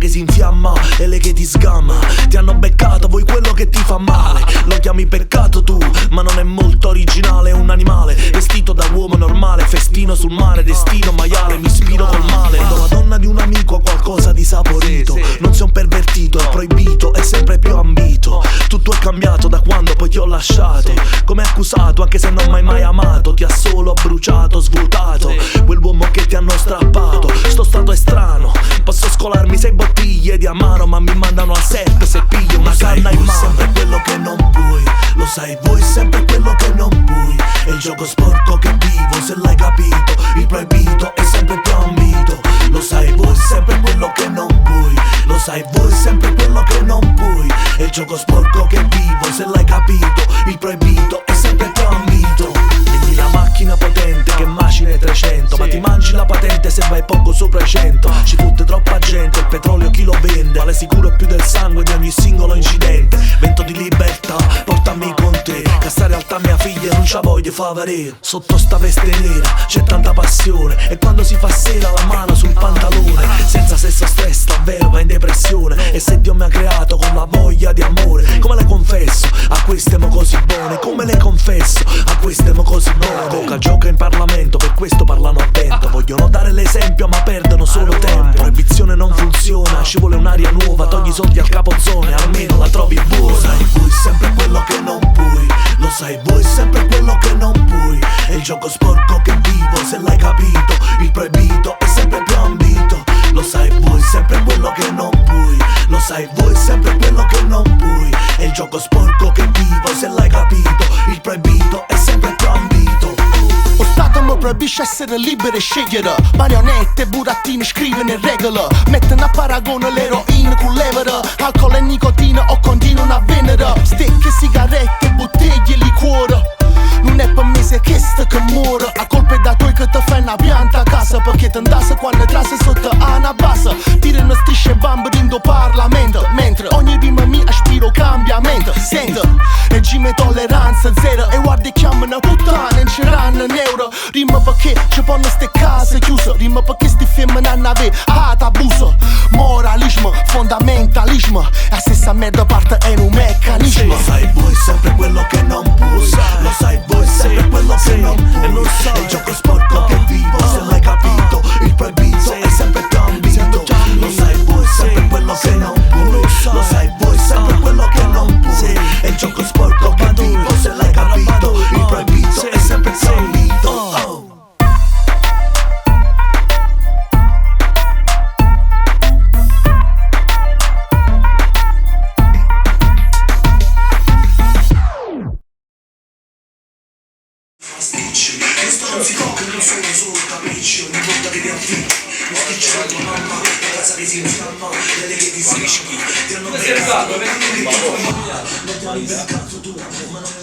che si infiamma e lei che ti sgamma. Ti hanno beccato, vuoi quello che ti fa male. Lo chiami peccato tu, ma non è molto originale. È un animale vestito da uomo normale, festino sul mare, destino maiale. Mi ispiro col male, quando la donna di un amico ha qualcosa di saporito. Non sei un pervertito, è proibito, è sempre più ambito. Tutto è cambiato da quando poi ti ho lasciato. Come accusato, anche se non m'hai mai amato. Ti ha solo bruciato, svuotato quell'uomo che ti hanno strappato. Sto stato è strano, posso scolarmi 6 bottiglie di amaro, ma mi mandano a 7 se piglio una canna in mano. Sempre quello che non puoi, lo sai voi, sempre quello che non puoi. È il gioco sporco che vivo, se l'hai capito. Il proibito è sempre più ambito. Lo sai voi, sempre quello che non puoi. Lo sai voi, sempre quello che non puoi. È il gioco sporco che vivo, se l'hai capito. Il proibito è sempre più ambito. Vendi la macchina potente che macina 300, ma ti mangi la patente se vai poco sopra i 100. Ci fotte troppa gente, il petrolio chi lo vende. Vale sicuro più del sangue di ogni singolo incidente. Vento di libertà, portami con te. Che sta realtà mia figlia non c'ha voglia fa avere. Sotto sta veste nera c'è tanta passione, e quando si fa sera la mano sul pantalone. Senza sesso stress davvero va in depressione. E se Dio mi ha creato con la voglia di amore, come le confesso a queste mo così buone. Come le confesso a queste mo così buone. Coca gioca in Parlamento, per questo parlano a vento. Vogliono dare l'esempio ma perdono solo tempo. Proibizione non funziona, ci vuole un'aria nuova. Togli i soldi al capozzone, almeno la trovi buona. Lo sai voi, sempre quello che non puoi. Lo sai voi, sempre quello che non puoi. È il gioco sporco che vivo, se l'hai capito. Il proibito è sempre più ambito. Lo sai voi, sempre quello che non puoi. Lo sai voi, sempre quello che non puoi. È il gioco sporco che vivo, se l'hai capito. Il proibito è sempre più ambito. Lo Stato mi proibisce essere libero e scegliere. Marionette, burattini scrivono in regola. Mettono a paragone l'eroina con l'evera. Alcol e nicotina o continuano a vendere. Stecche, sigarette, bottiglie, liquore. Non è per me se questo che muore. A colpa da toi che ti fai una pianta a casa, perché ti andasse quando trase sotto a una bassa. Tirano strisce e bambino Parlamento, mentre ogni rima mi aspiro cambiamento. Sento, regime tolleranza zero. E guarda che chiamano puttana, non ci ranno un euro. Rima perché ci fanno ste case chiuse. Rima perché sti femmine hanno avere abuso. Moralismo, fondamentalismo. La stessa merda parte è un meccanismo. Lo sai voi, sempre quello che non puoi. Lo sai voi, sempre quello che non puoi. È il gioco sporco che vivo, se l'hai capito. Il proibito è sempre più ambito. Lo sai voi, sempre quello che non puoi. Lo sai voi, sempre quello che non puoi. È il gioco sporco che vivo, se l'hai capito. Il proibito è sempre più ambito. Questo non si tocca, non sono solo capricci. Ogni volta che ti affidi mi schiccia la tua mamma, la casa che si infiamma, le che ti srischi. Ti hanno beccato, non ti liberi il cazzo tu, ma non